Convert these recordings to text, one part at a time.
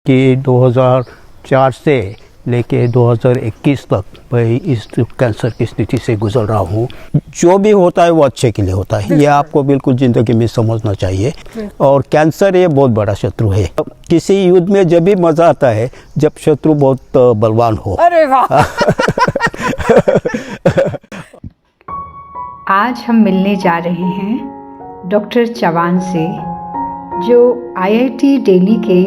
कि 2004 से लेके 2021 तक मैं इस कैंसर की स्थिति से गुजर रहा हूँ। जो भी होता है वो अच्छे के लिए होता है, ये आपको बिल्कुल ज़िंदगी में समझना चाहिए। और कैंसर ये बहुत बड़ा शत्रु है। किसी युद्ध में जब भी मज़ा आता है जब शत्रु बहुत बलवान हो। अरे वाह। आज हम मिलने जा रहे हैं डॉक्टर चव्हाण से, जो IIT दिल्ली के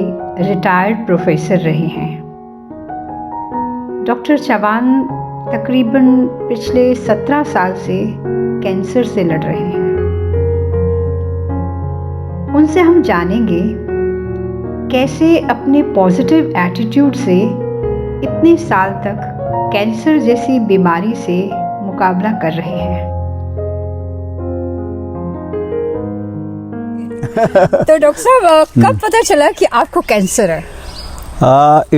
रिटायर्ड प्रोफेसर रहे हैं। डॉक्टर चव्हाण तकरीबन पिछले 17 साल से कैंसर से लड़ रहे हैं। उनसे हम जानेंगे कैसे अपने पॉजिटिव एटीट्यूड से इतने साल तक कैंसर जैसी बीमारी से मुकाबला कर रहे हैं। तो डॉक्टर साहब, कब पता चला कि आपको कैंसर है?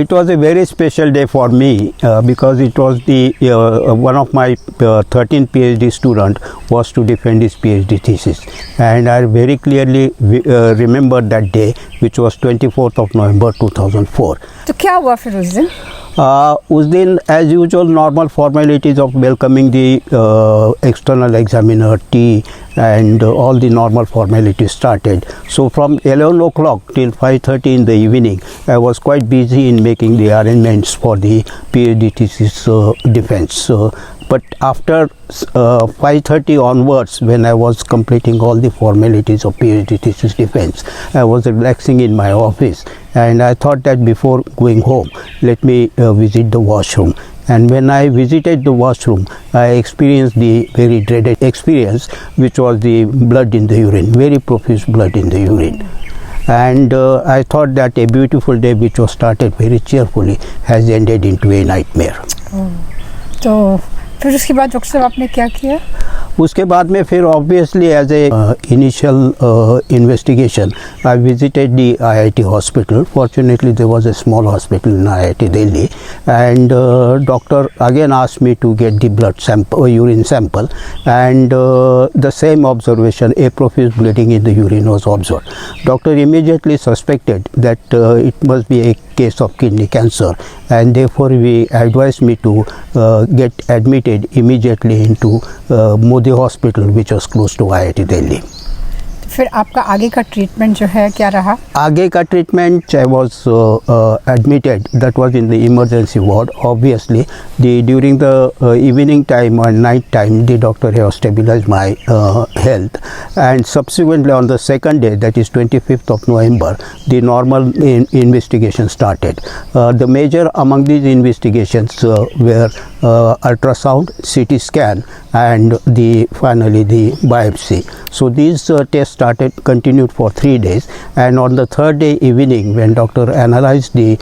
It was a very special day for me because it was one of my 13 PhD student was to defend his PhD thesis, and I very clearly remember that day, which was 24th of November 2004. तो क्या हुआ फिर उस दिन? उस दिन as usual normal formalities of welcoming the external examiner, tea, and all the normal formalities started. So from 11 o'clock till 5:30 in the evening, I was quite busy in making the arrangements for the PhD thesis defense. But after 5:30 onwards, when I was completing all the formalities of PhD thesis defense, I was relaxing in my office, and I thought that before going home, let me visit the washroom. And when I visited the washroom, I experienced the very dreaded experience, which was the blood in the urine, very profuse blood in the urine. And I thought that a beautiful day, which was started very cheerfully, has ended into a nightmare. तो फिर उसके बाद doctor साहब आपने क्या किया? उसके बाद में फिर obviously as a initial investigation, I visited the IIT hospital. Fortunately, there was a small hospital in IIT Delhi, and doctor again asked me to get the blood sample, urine sample, and the same observation, a profuse bleeding in the urine was observed. Doctor immediately suspected that it must be a case of kidney cancer, and therefore we advised me to get admitted immediately into Modi Hospital, which was close to IIT Delhi. फिर आपका आगे का treatment जो है क्या रहा? आगे का treatment I was admitted, that was in the emergency ward. Obviously, during the evening time or night time, the doctor has stabilized my health, and subsequently on the second day, that is 25th of November, the normal investigation started. The major among these investigations were ultrasound, CT scan, and finally the biopsy. So these tests continued for 3 days, and on the third day evening, when doctor analyzed the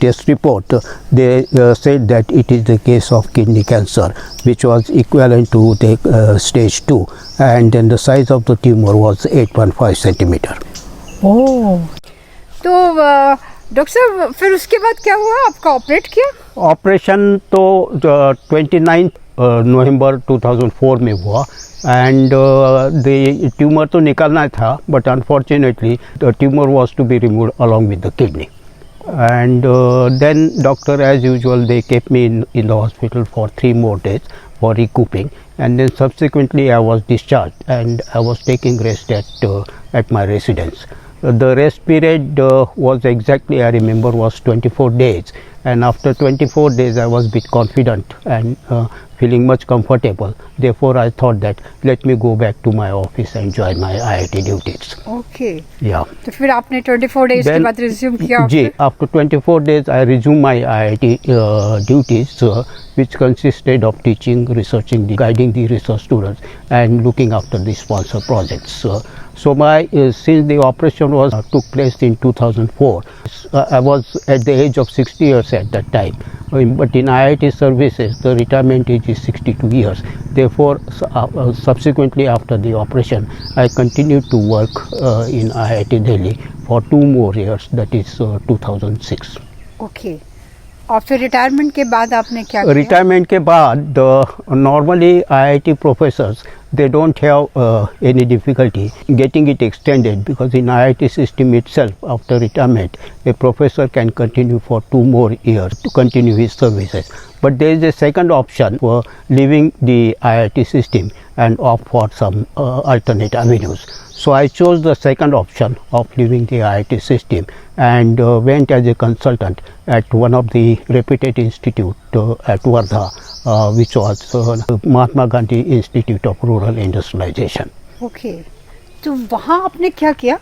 test report, they said that it is the case of kidney cancer, which was equivalent to the stage 2, and then the size of the tumor was 8.5 centimeter. ओह, तो doctor साहब फिर उसके बाद क्या हुआ? आपका operate किया? Operation तो 29 नवंबर 2004 में हुआ, and the tumor तो निकालना था, but unfortunately the tumor was to be removed along with the kidney. And then doctor, as usual, they kept me in the hospital for 3 more days for recouping, and then subsequently I was discharged, and I was taking rest at my residence. The rest period was exactly, I remember, was 24 days, and after 24 days I was a bit confident and feeling much comfortable. Therefore I thought that let me go back to my office and join my IIT duties. Okay. Yeah. तो फिर आपने 24 days के बाद resume किया? जी, after 24 days I resumed my IIT duties, which consisted of teaching, researching, guiding the research students, and looking after the sponsor projects. So my since the operation took place in 2004, I was at the age of 60 years at that time. But in IIT services, the retirement age is 62 years. Therefore, subsequently after the operation, I continued to work in IIT Delhi for 2 more years. That is 2006. Okay. और फिर retirement के बाद आपने क्या किया? Retirement के बाद normally IIT professors they don't have any difficulty getting it extended, because in IIT system itself, after retirement, a professor can continue for 2 more years to continue his services. But there is a second option for leaving the IIT system and opt for some alternate avenues. So I chose the second option of leaving the IIT system and went as a consultant at one of the reputed institute at Wardha, which was Mahatma Gandhi Institute of Rural Industrialization. Okay, तो वहाँ आपने क्या किया?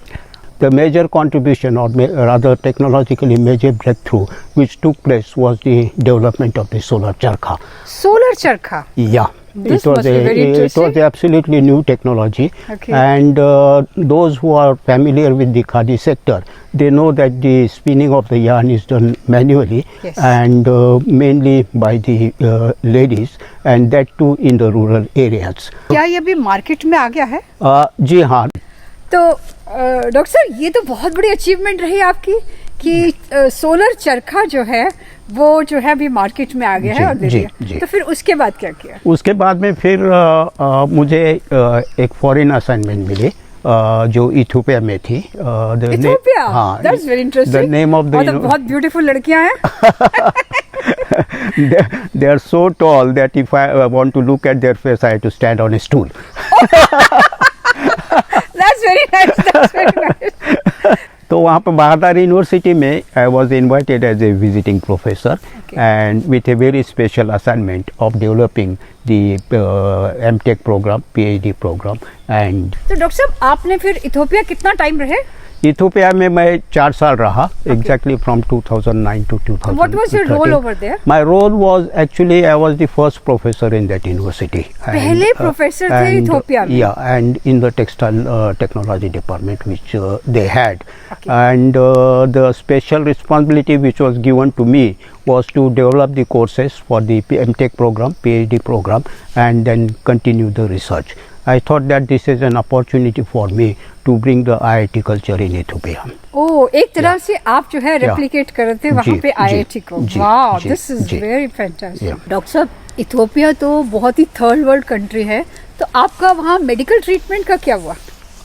The major contribution, or rather technologically major breakthrough which took place, was the development of the solar charkha. Solar चरखा. Yeah. This must be very it interesting. was absolutely new technology, Okay. and those who are familiar with the khadi sector, they know that the spinning of the yarn is done manually, Yes. and mainly by the ladies, and that too in the rural areas. क्या ये अभी market में आ गया है? जी हाँ. तो doctor साहब, ये तो बहुत बड़ी अचीवमेंट रही आपकी कि सोलर चरखा जो है वो जो है अभी मार्केट में आ गया है और दे जी, दिया. जी. तो फिर उसके बाद क्या किया? उसके बाद में फिर मुझे एक फॉरेन असाइनमेंट मिली जो इथियोपिया में थी. इथियोपिया? हाँ. That's very interesting. The name of the मतलब बहुत ब्यूटीफुल लड़कियां हैं. they are so tall that if I want to look at their face, I have to stand on a stool. That's very nice. That's very nice. तो वहाँ पर बहादुर university में I was invited as a visiting professor, Okay. and with a very special assignment of developing the MTech program, PhD program. And तो doctor साहब, आपने फिर Ethiopia कितना time रहे? इथियोपिया में मैं 4 साल रहा, exactly from 2009 to 2013. What was your role over there? My role was actually I was the first professor in that university. पहले professor थे इथियोपिया में? Yeah, and in the textile technology department which they had. Okay. And the special responsibility which was given to me was to develop the courses for the MTech program, PhD program, and then continue the research. I thought that this is an opportunity for me to bring the IIT culture in Ethiopia. ओ, एक तरह से आप जो है replicate कर रहे थे वहाँ जी, पे IIT को. जी, वाओ, जी, दिस इज जी. Very fantastic. Yeah. डॉक्टर साहब, इथियोपिया तो बहुत ही थर्ड वर्ल्ड कंट्री है, तो आपका वहाँ मेडिकल ट्रीटमेंट का क्या हुआ?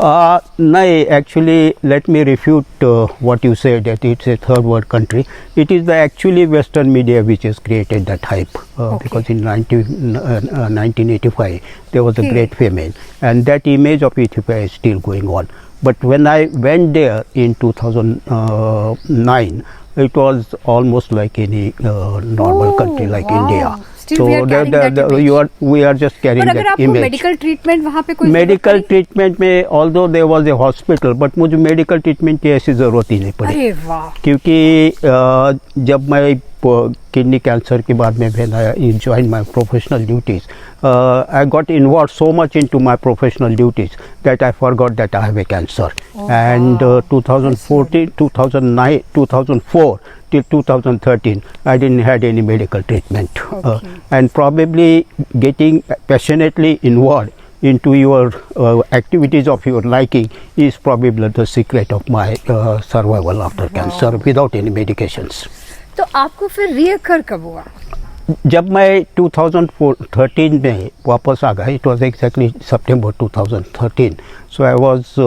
No, actually, let me refute what you said, that it's a third world country. It is the actually Western media which has created that hype, because in 1985 there was a Okay. great famine, and that image of Ethiopia is still going on. But when I went there in 2009, it was almost like any normal country like wow. India. Still we are carrying that image. We are just carrying पर अगर that आपको image. Medical treatment वहाँ पे कोई medical treatment में although there was a hospital, but मुझे medical treatment की ऐसी ज़रूरत ही नहीं पड़ी, अरे वाह, क्योंकि जब मैं किडनी कैंसर के बाद में when I joined my professional duties, I got involved so much into my professional duties that I forgot that I have a cancer. And 2014, 2009, 2004 till 2013, I didn't had any medical treatment. And probably getting passionately involved into your activities of your liking is probably the secret of my survival after cancer without any medications. तो आपको फिर रीअकर कब हुआ? जब मैं 2013 में वापस आ गया, it was exactly September 2013. So I was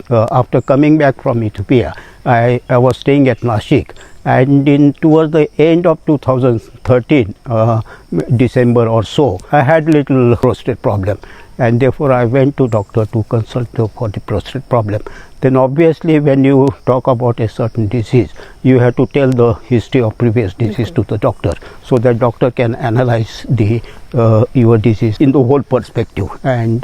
after coming back from Ethiopia, I was staying at Nashik, and towards the end of 2013, December or so, I had little prostate problem, and therefore I went to doctor to consult for the prostate problem. Then obviously when you talk about a certain disease, you have to tell the history of previous disease to the doctor, so that doctor can analyze the your disease in the whole perspective and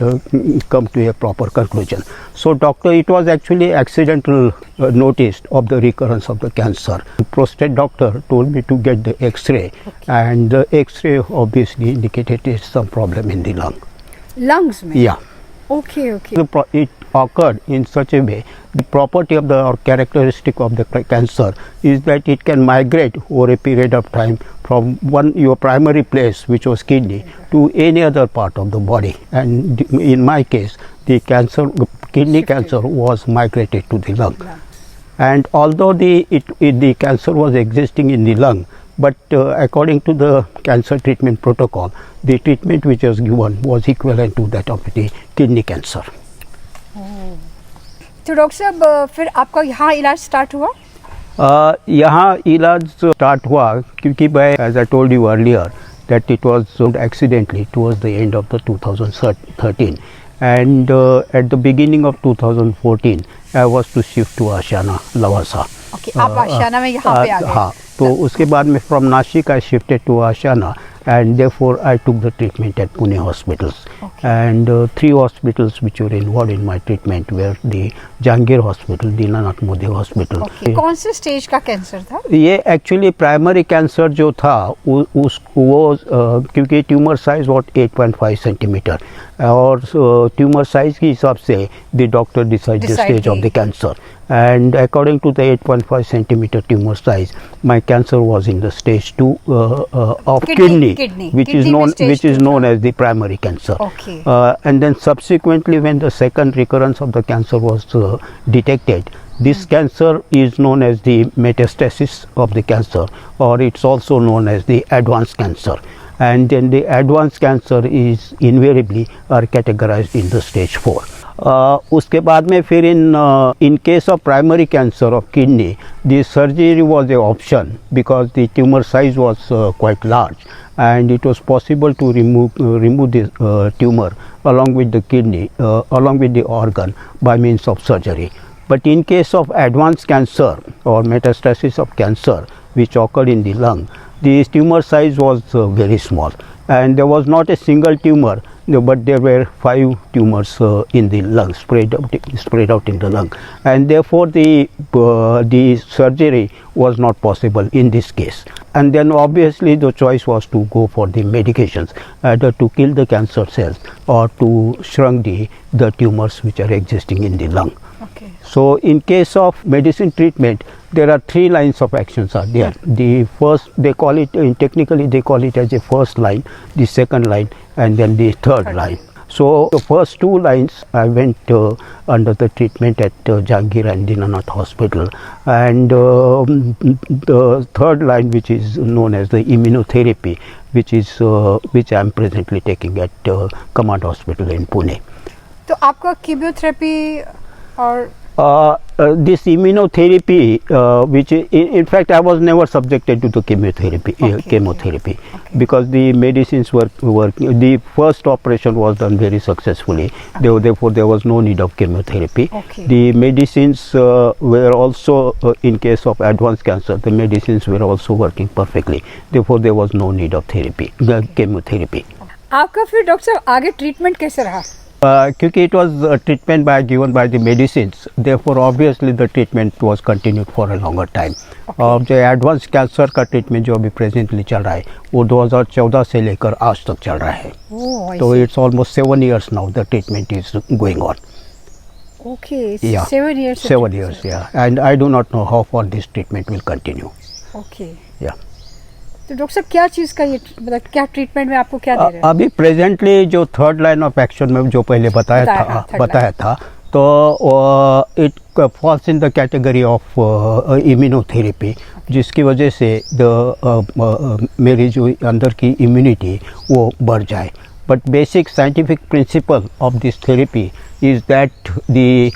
come to a proper conclusion. So doctor, it was actually accidental notice of the recurrence of the cancer. The prostate doctor told me to get the X-ray, and the X-ray obviously indicated some problem in the lung. Lungs में? Yeah. Okay okay. It occurred in such a way, the property of the or characteristic of the cancer is that it can migrate over a period of time from your primary place, which was kidney, to any other part of the body. And in my case, the kidney cancer was migrated to the lung. And although the cancer was existing in the lung, but according to the cancer treatment protocol, the treatment which was given was equivalent to that of the kidney cancer. तो doctor साहब फिर आपका यहाँ इलाज start हुआ? यहाँ इलाज start हुआ क्योंकि मैं, as I told you earlier, that it was accidentally towards the end of the 2013, and at the beginning of 2014 I was to shift to Ashiana, Lavasa. Okay, आप आशियाना में यहाँ पे आ गए? हाँ, तो उसके बाद में from Nashik I shifted to Ashiana, and therefore I took the treatment at Pune hospitals. Okay. And 3 hospitals which were involved in my treatment were the Jahangir Hospital, Dinanath Modi Hospital. Okay, कौन से stage का cancer था? ये actually primary cancer जो था वो क्योंकि tumour size what 8.5 centimetre, और ट्यूमर साइज के हिसाब से the doctor decide the stage of the cancer, and according to the 8.5 centimeter tumor size, my cancer was in the stage 2 of kidney, which is known as the primary cancer. Okay. And then subsequently, when the second recurrence of the cancer was detected, this cancer is known as the metastasis of the cancer, or it's also known as the advanced cancer. And then the advanced cancer is invariably are categorized in the stage 4. उसके बाद में फिर in case of primary cancer of kidney, the surgery was an option because the tumor size was quite large, and it was possible to remove the tumor along with the kidney, along with the organ by means of surgery. But in case of advanced cancer or metastasis of cancer which occurred in the lung, the tumor size was very small, and there was not a single tumor, but there were 5 tumors in the lung, spread out in the lung, and therefore the surgery was not possible in this case. And then obviously the choice was to go for the medications, either to kill the cancer cells or to shrink the tumors which are existing in the lung. Okay. So in case of medicine treatment, there are 3 lines of actions are there. The first, they call it, technically they call it as a first line, the second line, and then the third line. So the first 2 lines I went under the treatment at Jahangir and Dinanath Hospital, and the third line, which is known as the immunotherapy, which I am presently taking at Command Hospital in Pune. तो आपका chemotherapy और this immunotherapy, which in fact I was never subjected to the chemotherapy, Okay. because the medicines were the first operation was done very successfully. Therefore there was no need of chemotherapy. Okay. The medicines were also in case of advanced cancer, the medicines were also working perfectly. Therefore there was no need of therapy, the chemotherapy. आपका फिर doctor साहब आगे treatment कैसे रहा? क्योंकि it was treatment given by the medicines, therefore obviously the treatment was continued for a longer time. और जो advance cancer का ट्रीटमेंट जो अभी प्रेजेंटली चल रहा है वो 2014 से लेकर आज तक चल रहा है. तो it's almost 7 years now the treatment is going on. Okay, Yeah. 7 years. 7 years, yeah. And I do not know how far this treatment will continue. Okay. Yeah. तो डॉक्टर साहब क्या चीज़ का ये मतलब क्या ट्रीटमेंट में आपको क्या दे रहे हैं? अभी प्रेजेंटली जो थर्ड लाइन ऑफ एक्शन में जो पहले बताया था तो it falls in the category of immunotherapy, जिसकी वजह से मेरी जो अंदर की इम्यूनिटी वो बढ़ जाए. But basic scientific principle of this therapy is that the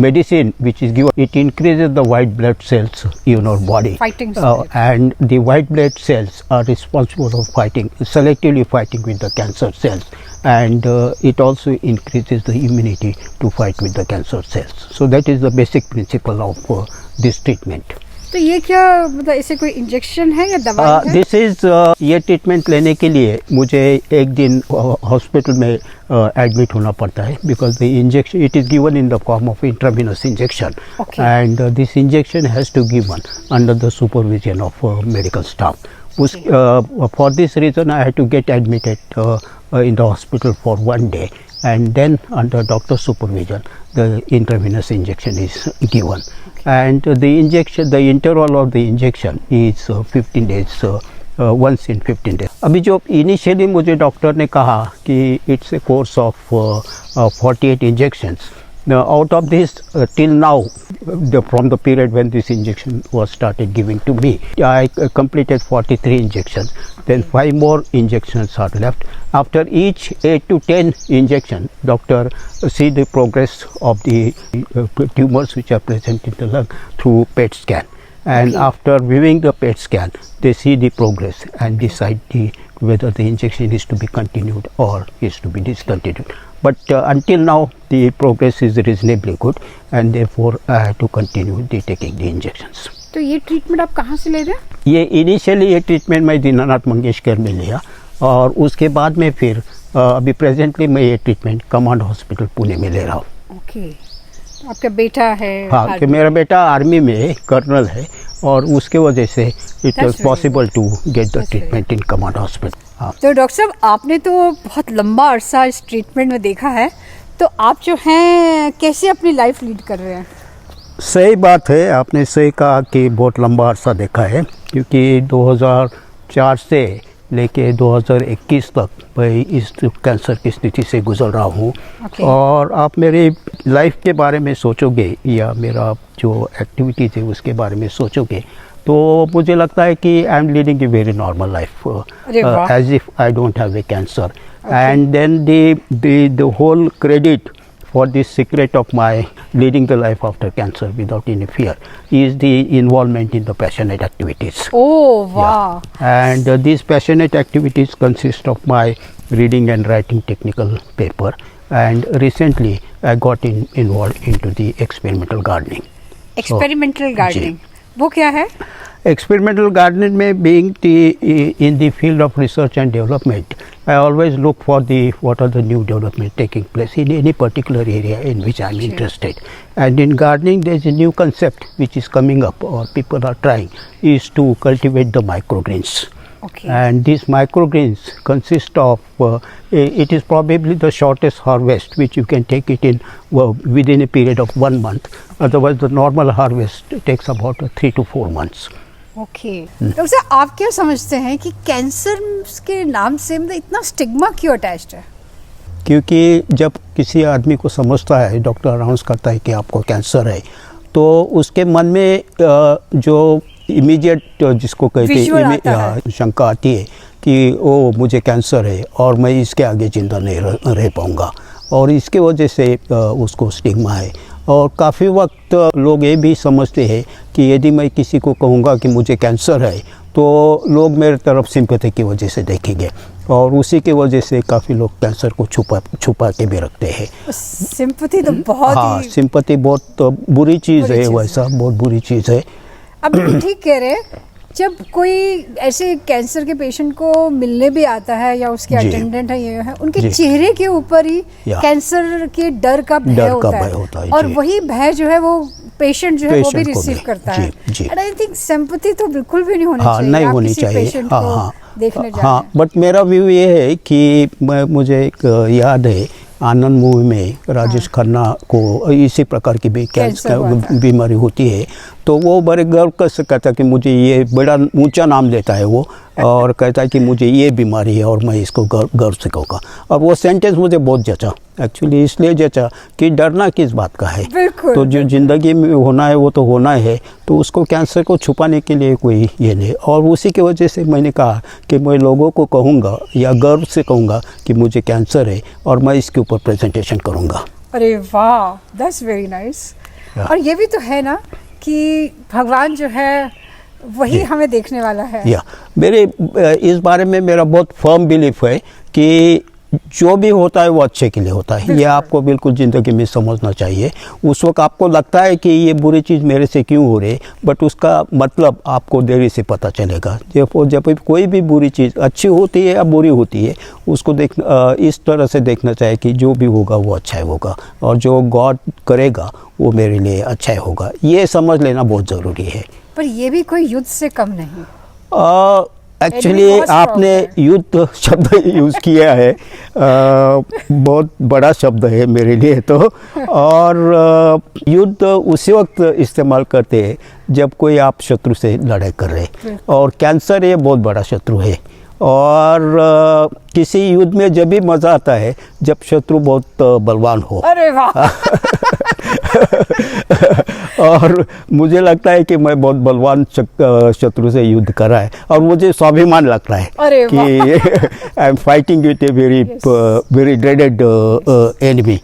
medicine which is given, it increases the white blood cells in our body, Fighting cells. and the white blood cells are responsible for selectively fighting with the cancer cells, and it also increases the immunity to fight with the cancer cells. So that is the basic principle of this treatment. तो ये क्या मतलब इसे कोई injection है या दवाई है? दिस इज ये ट्रीटमेंट लेने के लिए मुझे एक दिन हॉस्पिटल में एडमिट होना पड़ता है, because the injection it is given in the form of intravenous injection, and this injection has to given under the supervision of medical staff. For this reason I had to get admitted in the hospital for 1 day, and then under doctor supervision the intravenous injection is given. And the interval of the injection is 15 days, once in 15 days. अभी जो initially मुझे doctor ने कहा कि it's a course of 48 injections, out of this, till now, from the period when this injection was started giving to me, I completed 43 injections. Then 5 more injections are left. After each 8 to 10 injection, doctor see the progress of the tumors which are present in the lung through PET scan. And after viewing the PET scan, they see the progress and decide whether the injection is to be continued or is to be discontinued. But until now, the progress is reasonably good, and therefore I have to continue taking the injections. तो ये treatment आप कहाँ से ले रहे हैं? ये initially ये ट्रीटमेंट मैं दीनानाथ मंगेशकर में लिया, और उसके बाद में फिर अभी प्रेजेंटली मैं ये ट्रीटमेंट कमांड हॉस्पिटल पुणे में ले रहा हूँ. ओके, आपका बेटा है? हाँ, कि मेरा बेटा आर्मी में कर्नल है, और उसके वजह से it was possible to get the treatment in command hospital. तो डॉक्टर साहब, आपने तो बहुत लंबा अरसा इस ट्रीटमेंट में देखा है, तो आप जो हैं कैसे अपनी लाइफ लीड कर रहे हैं? सही बात है, आपने सही कहा कि बहुत लंबा अरसा देखा है, क्योंकि 2004 से लेके 2021 तक मैं इस कैंसर की स्थिति से गुजर रहा हूँ. और आप मेरी लाइफ के बारे में सोचोगे या मेरा जो एक्टिविटीज़ है उसके बारे में सोचोगे, तो मुझे लगता है कि I am leading a very normal life, as if I don't have a cancer. And then the whole credit for the secret of my leading the life after cancer without any fear is the involvement in the passionate activities. Oh wow! Yeah. And these passionate activities consist of my reading and writing technical paper, and recently I got involved into the experimental gardening. Experimental gardening, वो क्या है? Experimental gardening में being in the field of research and development, I always look for what are the new development taking place in any particular area in which I am interested. And in gardening there is a new concept which is coming up, or people are trying, is to cultivate the microgreens. Okay. And these microgreens consist of, it is probably the shortest harvest which you can take it in within a period of 1 month. Otherwise the normal harvest takes about 3 to 4 months. Okay, doctor साहब, आप क्या समझते हैं कि cancer के नाम से मतलब इतना स्टिग्मा क्यों अटैच्ड है? क्योंकि जब किसी आदमी को समझता है, डॉक्टर अनाउंस करता है कि आपको कैंसर है, तो उसके मन में जो इमीडिएट जिसको कहते हैं शंका आती है कि ओ मुझे कैंसर है और मैं इसके आगे जिंदा नहीं रह पाऊँगा, और इसके वजह से उसको स्टिग्मा है. और काफ़ी वक्त लोग ये भी समझते हैं कि यदि मैं किसी को कहूँगा कि मुझे कैंसर है, तो लोग मेरे तरफ सिंपैथी की वजह से देखेंगे, और उसी की वजह से काफ़ी लोग कैंसर को छुपा के भी रखते हैं. सिंपैथी तो बहुत, हाँ, सिंपैथी बहुत बुरी चीज़ है, वैसा बहुत बुरी चीज़ है. अब ठीक कह रहे हैं, जब कोई ऐसे कैंसर के पेशेंट को मिलने भी आता है या उसके अटेंडेंट है, ये है, उनके चेहरे के ऊपर ही कैंसर के डर का भय होता है, और वही भय जो है वो पेशेंट जो है वो भी रिसीव करता है. एंड आई थिंक सिंपैथी तो बिल्कुल भी नहीं होनी चाहिए, नहीं होनी चाहिए. देखने हाँ, बट मेरा व्यू ये है कि मुझे एक याद है, आनंद मूवी में राजेश खन्ना को इसी प्रकार की भी कैंसर बीमारी होती है, तो वो बड़े गर्व से कहता है कि मुझे ये बड़ा ऊंचा नाम देता है वो, और कहता है कि मुझे ये बीमारी है और मैं इसको गर्व से कहूँगा. और वो सेंटेंस मुझे बहुत जचा, एक्चुअली इसलिए जचा कि डरना किस बात का है. तो जो ज़िंदगी में होना है वो तो होना है, तो उसको कैंसर को छुपाने के लिए कोई ये नहीं. और उसी की वजह से मैंने कहा कि मैं लोगों को कहूँगा या गर्व से कहूँगा कि मुझे कैंसर है और मैं इसके ऊपर प्रेजेंटेशन करूँगा. अरे वाह, दैट्स वेरी नाइस. और ये भी तो है ना कि भगवान जो है वही हमें देखने वाला है. मेरे इस बारे में मेरा बहुत फर्म बिलीफ है कि जो भी होता है वो अच्छे के लिए होता है. ये आपको बिल्कुल ज़िंदगी में समझना चाहिए. उस वक्त आपको लगता है कि ये बुरी चीज़ मेरे से क्यों हो रही, बट उसका मतलब आपको देरी से पता चलेगा. जब कोई भी बुरी चीज़ अच्छी होती है या बुरी होती है, उसको इस तरह से देखना चाहिए कि जो भी होगा वो अच्छा ही होगा, और जो गॉड करेगा वो मेरे लिए अच्छा ही होगा. ये समझ लेना बहुत ज़रूरी है. पर ये भी कोई युद्ध से कम नहीं. एक्चुअली आपने युद्ध शब्द यूज़ किया है, बहुत बड़ा शब्द है मेरे लिए तो. और युद्ध उसी वक्त इस्तेमाल करते हैं जब कोई आप शत्रु से लड़ाई कर रहे हैं, और कैंसर ये बहुत बड़ा शत्रु है. और किसी युद्ध में जब भी मज़ा आता है जब शत्रु बहुत बलवान हो. अरे वाह. और मुझे लगता है कि मैं बहुत बलवान शत्रु से युद्ध कर रहा है और मुझे स्वाभिमान लगता है अरे कि I am fighting with a very dreaded enemy.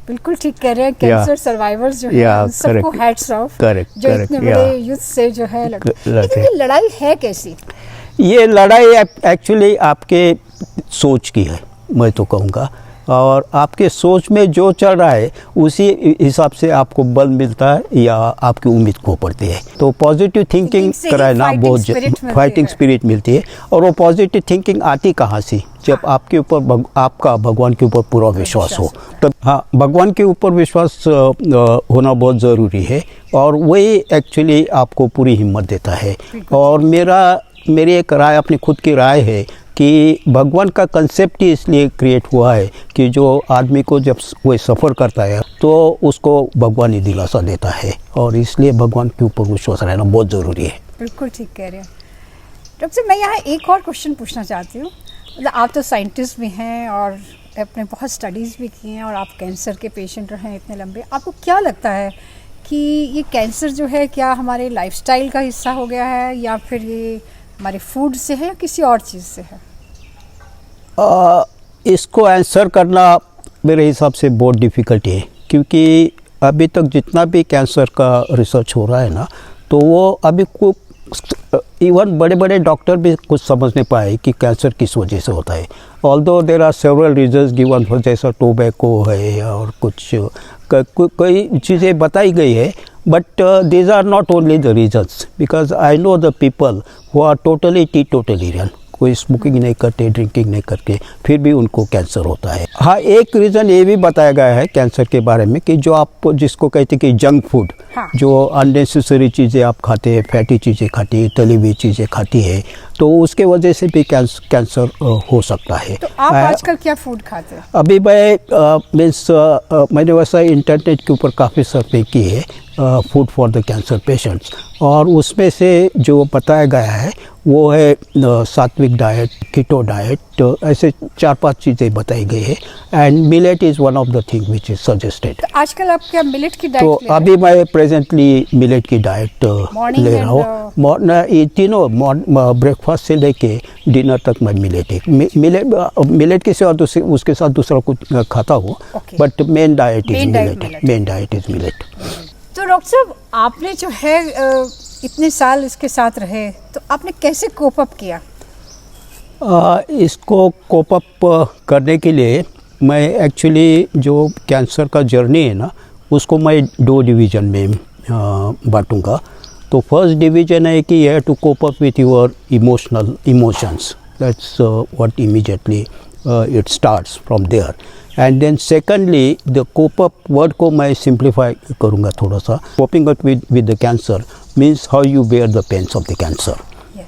बिल्कुल ठीक कह रहे हैं। कैंसर सर्वाइवर्स जो है उन सबको हैट्स ऑफ, जो इतने बड़े युद्ध से जो है लेकिन ये लड़ाई है कैसी? ये लड़ाई एक्चुअली आपके सोच की है, मैं तो कहूँगा, और आपके सोच में जो चल रहा है उसी हिसाब से आपको बल मिलता है या आपकी उम्मीद खो पड़ती है। तो पॉजिटिव थिंकिंग कराना बहुत फाइटिंग स्पिरिट मिलती है। और वो पॉजिटिव थिंकिंग आती कहाँ से? जब आपके ऊपर आपका भगवान के ऊपर पूरा विश्वास हो तब। हाँ, भगवान के ऊपर विश्वास होना बहुत ज़रूरी है और वही एक्चुअली आपको पूरी हिम्मत देता है। और मेरी एक राय, अपनी खुद की राय है कि भगवान का कंसेप्ट ही इसलिए क्रिएट हुआ है कि जो आदमी को जब वो सफ़र करता है तो उसको भगवान ही दिलासा देता है, और इसलिए भगवान के ऊपर विश्वास रहना बहुत ज़रूरी है। बिल्कुल ठीक कह रहे हैं डॉक्टर साहब। मैं यहाँ एक और क्वेश्चन पूछना चाहती हूँ। मतलब आप तो साइंटिस्ट भी हैं और आपने बहुत स्टडीज़ भी की हैं और आप कैंसर के पेशेंट रहे हैं इतने लंबे। आपको क्या लगता है कि ये कैंसर जो है क्या हमारे लाइफस्टाइल का हिस्सा हो गया है या फिर ये हमारे फूड से है या किसी और चीज़ से है? इसको आंसर करना मेरे हिसाब से बहुत डिफ़िकल्ट है, क्योंकि अभी तक जितना भी कैंसर का रिसर्च हो रहा है ना, तो वो अभी को इवन बड़े बड़े डॉक्टर भी कुछ समझ नहीं पाए कि कैंसर किस वजह से होता है। Although there are several reasons given, जैसा टोबैको है और कुछ कई चीज़ें बताई गई है, but these are not only the reasons, because I know the people who are totally teetotaller, कोई स्मोकिंग नहीं करते, ड्रिंकिंग नहीं करके, फिर भी उनको कैंसर होता है। हाँ, एक रीज़न ये भी बताया गया है कैंसर के बारे में कि जो आप जिसको कहते हैं कि जंक फूड, हाँ। जो अननेसेसरी चीज़ें आप खाते हैं, फैटी चीज़ें खाती है, तली हुई चीज़ें खाती है, तो उसके वजह से भी कैंसर हो सकता है। तो आप आजकल क्या फूड खाते हैं? अभी मैंने वैसा इंटरनेट के ऊपर काफ़ी सर्वे की है food for the cancer patients, और उसमें से जो बताया गया है वो है सात्विक डाइट, कीटो डाइट, ऐसे 4-5 चीज़ें बताई गई है, and millet is one of the thing which is suggested. तो आजकल आप क्या मिलेट की डाइट तो ले रहे हैं? अभी मैं प्रेजेंटली मिलेट की डाइट ले रहा हूँ। ये तीनों ब्रेकफास्ट से लेके डिनर तक मैं मिलेट के साथ उसके साथ दूसरा कुछ खाता हूँ, but main diet is millet. Main diet is millet. तो डॉक्टर साहब, आपने जो है इतने साल इसके साथ रहे, तो आपने कैसे कोप अप किया? इसको कोप अप करने के लिए मैं एक्चुअली जो कैंसर का जर्नी है ना, उसको मैं 2 डिवीज़न में बांटूंगा। तो फर्स्ट डिवीज़न है कि you have to cope up with your emotions, that's what immediately it starts from there. And then secondly the cope up word को मैं सिंप्लीफाई करूँगा थोड़ा सा। Coping up with the cancer means how you bear the pains of the cancer.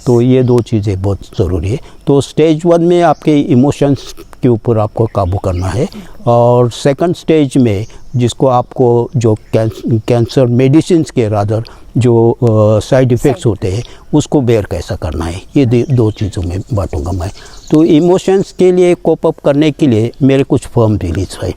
तो ये 2 चीज़ें बहुत ज़रूरी है। तो स्टेज 1 में आपके इमोशंस के ऊपर आपको काबू करना है, और सेकंड स्टेज में जिसको आपको जो कैंसर मेडिसिन के रादर जो साइड इफ़ेक्ट्स होते हैं उसको बेयर कैसा करना है, ये 2 चीज़ों में बांटूंगा मैं। तो इमोशंस के लिए कोप अप करने के लिए मेरे कुछ फर्म बिलीव्स है,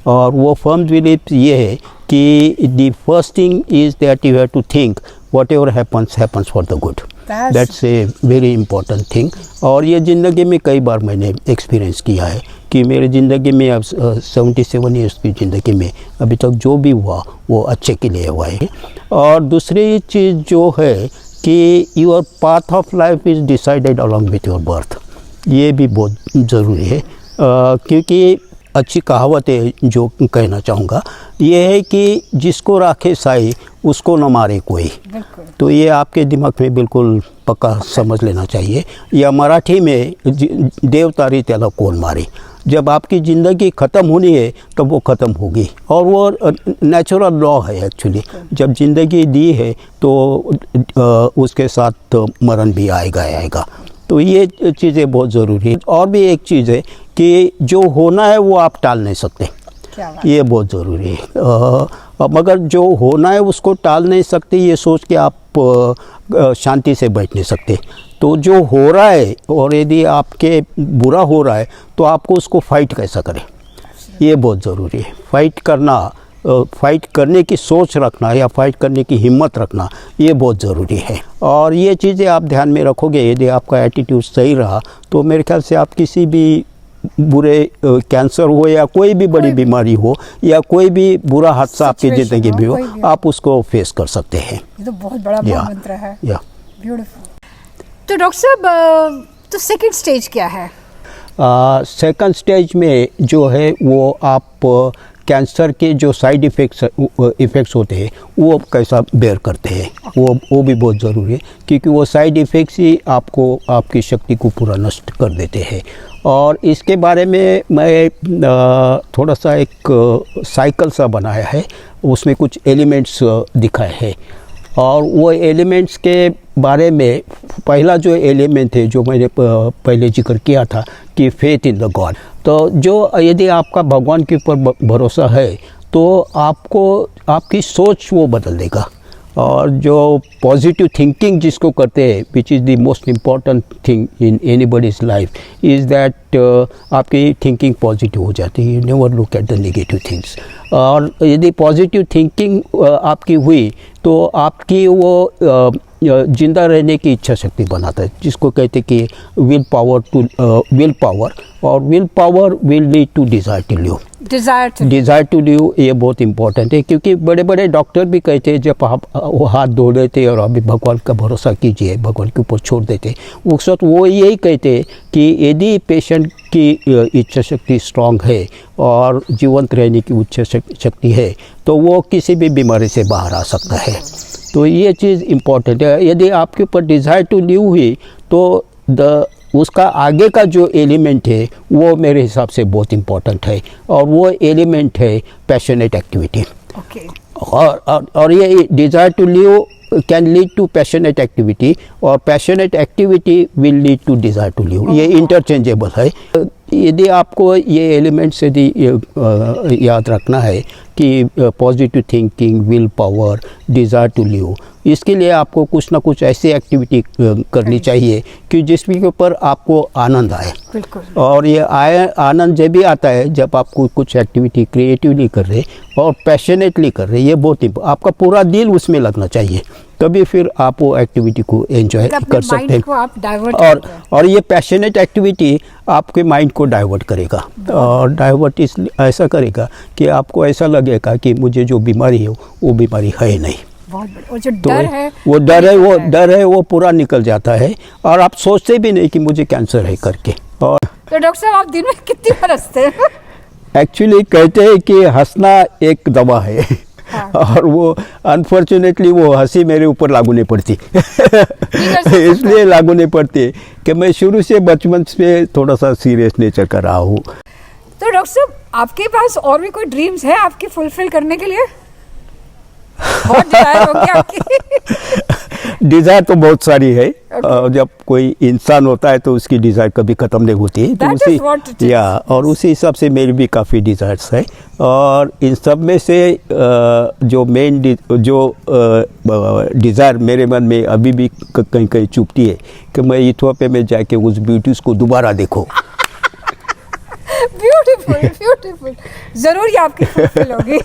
और वो फर्म बिलीव्स ये है कि the first thing is that you have to think whatever happens for the good. That's a very important thing. और ये ज़िंदगी में कई बार मैंने एक्सपीरियंस किया है कि मेरी ज़िंदगी में अब 77 ईयर्स की ज़िंदगी में अभी तक जो भी हुआ वो अच्छे के लिए हुआ है। और दूसरी चीज़ जो है कि your path of life is decided along with your birth, ये भी बहुत ज़रूरी है, क्योंकि अच्छी कहावत है जो कहना चाहूँगा ये है कि जिसको राखे साई उसको न मारे कोई। तो ये आपके दिमाग में बिल्कुल पक्का समझ लेना चाहिए। या मराठी में देव तारी त्याला कोण मारे, जब आपकी ज़िंदगी ख़त्म होनी है तब वो ख़त्म होगी, और वो नेचुरल लॉ है एक्चुअली। जब ज़िंदगी दी है तो उसके साथ मरण भी आएगा। तो ये चीज़ें बहुत ज़रूरी है। और भी एक चीज़ है कि जो होना है वो आप टाल नहीं सकते, ये बहुत ज़रूरी है। मगर जो होना है उसको टाल नहीं सकते, ये सोच के आप शांति से बैठ नहीं सकते। तो जो हो रहा है, और यदि आपके बुरा हो रहा है तो आपको उसको फाइट कैसा करें, ये बहुत ज़रूरी है। फाइट करना फाइट करने की सोच रखना या फाइट करने की हिम्मत रखना, ये बहुत ज़रूरी है। और ये चीज़ें आप ध्यान में रखोगे, यदि आपका एटीट्यूड सही रहा तो मेरे ख्याल से आप किसी भी बुरे कैंसर हो या कोई भी बड़ी बीमारी हो या कोई भी बुरा हादसा आपकी ज़िंदगी में हो, आप उसको फेस कर सकते हैं। ये तो बहुत बड़ा मंत्र है। ब्यूटीफुल। तो डॉक्टर साहब, तो सेकंड स्टेज क्या है? सेकंड स्टेज में जो है वो आप कैंसर के जो साइड इफ़ेक्ट्स होते हैं वो कैसा बेयर करते हैं, वो भी बहुत ज़रूरी है, क्योंकि वो साइड इफ़ेक्ट्स ही आपको आपकी शक्ति को पूरा नष्ट कर देते हैं। और इसके बारे में मैं थोड़ा सा एक साइकिल सा बनाया है, उसमें कुछ एलिमेंट्स दिखाए हैं। और वो एलिमेंट्स के बारे में पहला जो एलिमेंट है जो मैंने पहले जिक्र किया था कि फेथ इन द गॉड। तो जो यदि आपका भगवान के ऊपर भरोसा है तो आपको आपकी सोच वो बदल देगा। और जो पॉजिटिव थिंकिंग जिसको करते हैं, which is the most important thing in anybody's life, is that आपकी थिंकिंग पॉजिटिव हो जाती है। You never look at the negative things. और यदि पॉजिटिव थिंकिंग आपकी हुई तो आपकी वो जिंदा रहने की इच्छा शक्ति बनाता है, जिसको कहते हैं कि विल पावर, और will power will lead to desire to live. Desire to live ये बहुत इंपॉर्टेंट है, क्योंकि बड़े बड़े डॉक्टर भी कहते हैं जब आप वो हाथ धो देते और अभी भगवान का भरोसा कीजिए, भगवान के ऊपर छोड़ देते, उस वक्त वो यही कहते हैं कि यदि पेशेंट की इच्छा शक्ति स्ट्रांग है और जीवंत रहने की इच्छा शक्ति है तो वो किसी भी बीमारी से बाहर आ सकता है। तो ये चीज़ इम्पॉर्टेंट है। यदि आपके ऊपर डिज़ायर टू लिव हुई तो उसका आगे का जो एलिमेंट है वो मेरे हिसाब से बहुत इम्पॉर्टेंट है, और वो एलिमेंट है पैशनेट एक्टिविटी। और ये desire to live can lead to passionate activity, और passionate activity will lead to desire to live. ये इंटरचेंजेबल है। यदि आपको ये एलिमेंट्स यदि याद रखना है कि positive thinking, will power, desire to live, इसके लिए आपको कुछ ना कुछ ऐसी एक्टिविटी करनी चाहिए कि जिसके ऊपर आपको आनंद आए। बिल्कुल। और ये आनंद जब भी आता है जब आप कुछ एक्टिविटी क्रिएटिवली कर रहे और पैशनेटली कर रहे, ये बहुत आपका पूरा दिल उसमें लगना चाहिए, तभी फिर आप वो एक्टिविटी को एंजॉय कर सकते हैं। और ये पैशनेट एक्टिविटी आपके माइंड को डाइवर्ट करेगा, और डाइवर्ट ऐसा करेगा कि आपको ऐसा लगेगा कि मुझे जो बीमारी है वो बीमारी है नहीं। और जो डर है वो डर है वो पूरा निकल जाता है, और आप सोचते भी नहीं कि मुझे कैंसर है करके। और तो डॉक्टर साहब, आप दिन में कितनी बार हंसते हैं? एक्चुअली कहते हैं कि हंसना एक दवा है। हाँ। और वो अनफॉर्चुनेटली वो हंसी मेरे ऊपर लागू नहीं पड़ती। इसलिए लागू नहीं पड़ती कि मैं शुरू से बचपन से थोड़ा सा सीरियस नेचर का रहा हूँ। तो डॉक्टर साहब, आपके पास और भी कोई ड्रीम्स है आपकी फुलफिल करने के लिए? बहुत डिजायर होगी आपकी। डिज़ायर तो बहुत सारी है। जब कोई इंसान होता है तो उसकी डिज़ायर कभी ख़त्म नहीं होती, तो और उसी हिसाब से मेरी भी काफ़ी डिज़ायर्स है। और इन सब में से जो मेन डिज़ायर मेरे मन में अभी भी कहीं कहीं चुभती है कि मैं इथियोपिया में जाके उस ब्यूटीज़ को दोबारा देखो। ब्यूटीफुल, जरूर ये आपकी फुलफिल होगी।